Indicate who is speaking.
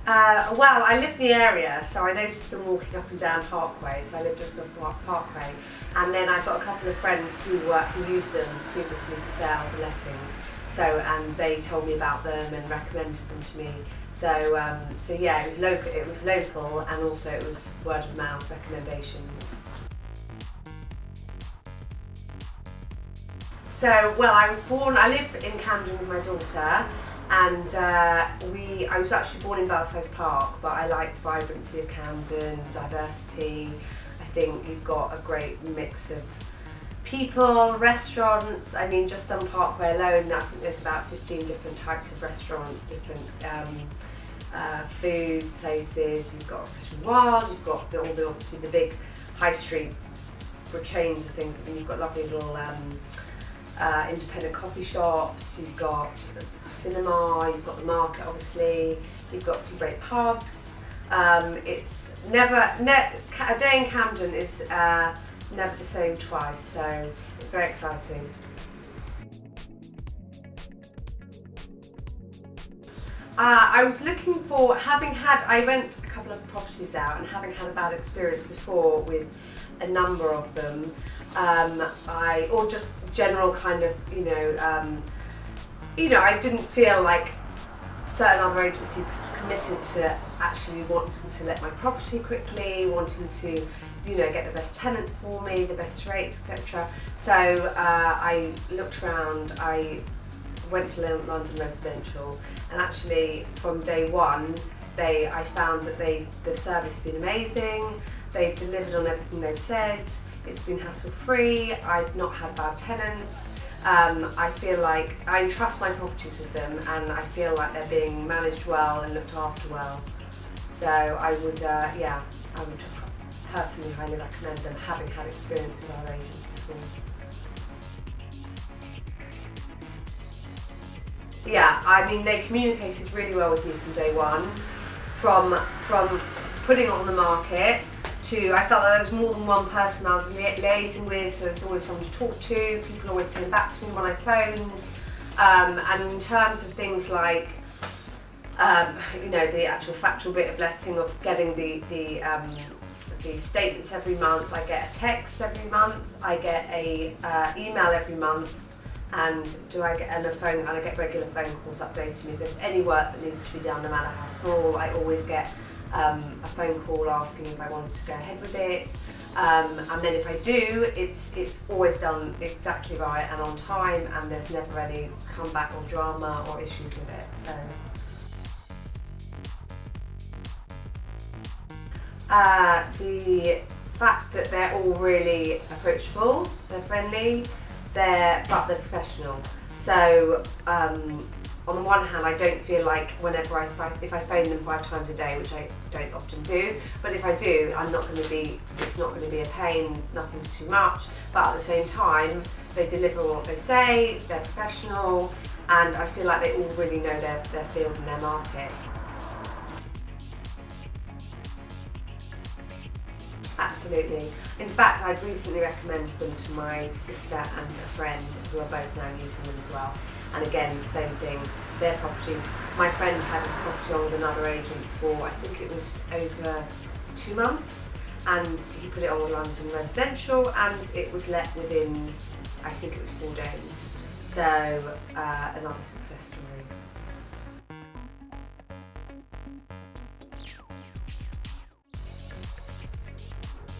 Speaker 1: Well, I live in the area, so I noticed them walking up and down Parkway, so I live just off Parkway. And then I've got a couple of friends who used them previously for sales and lettings, and they told me about them and recommended them to me. So yeah, it was local, and also it was word of mouth recommendations. So, well, I lived in Camden with my daughter, and I was actually born in Belsize Park, but I like the vibrancy of Camden, diversity. I think you've got a great mix of people, restaurants. I mean, just on Parkway alone, I think there's about 15 different types of restaurants, different food places. You've got Fish and Wild, you've got obviously the big high street for chains and things, but then you've got lovely little independent coffee shops, you've got cinema, you've got the market obviously, you've got some great pubs. It's a day in Camden is never the same twice, so it's very exciting. I was looking for, I rent a couple of properties out, and having had a bad experience before with a number of them, or just general kind of, I didn't feel like certain other agencies committed to actually wanting to let my property quickly, wanting to, get the best tenants for me, the best rates, etc. So I looked around, I went to London Residential, and actually from day one, I found that the service has been amazing. They've delivered on everything they've said. It's been hassle-free. I've not had bad tenants. I feel like I trust my properties with them, and I feel like they're being managed well and looked after well. So I would personally highly recommend them, having had experience with our agents before. Yeah, I mean, they communicated really well with me from day one, from putting it on the market to, I felt that there was more than one person I was liaising with, so there was always someone to talk to. People always came back to me when I phoned. And in terms of things like, the actual factual bit of letting, of getting the statements every month, I get a text every month, I get a email every month, and I get regular phone calls updating me if there's any work that needs to be done, no matter how small. I always get a phone call asking if I wanted to go ahead with it, and then if I do, it's always done exactly right and on time, and there's never any comeback or drama or issues with it. The fact that they're all really approachable, they're friendly, but they're professional. So on the one hand, I don't feel like whenever if I phone them 5 times a day, which I don't often do, but if I do, it's not going to be a pain, nothing's too much. But at the same time, they deliver what they say, they're professional, and I feel like they all really know their field and their market. Absolutely. In fact, I'd recently recommended them to my sister and a friend, who are both now using them as well. And again, same thing, their properties. My friend had his property on with another agent for, I think it was over 2 months, and he put it on with London Residential, and it was let within, I think it was 4 days. So another success story.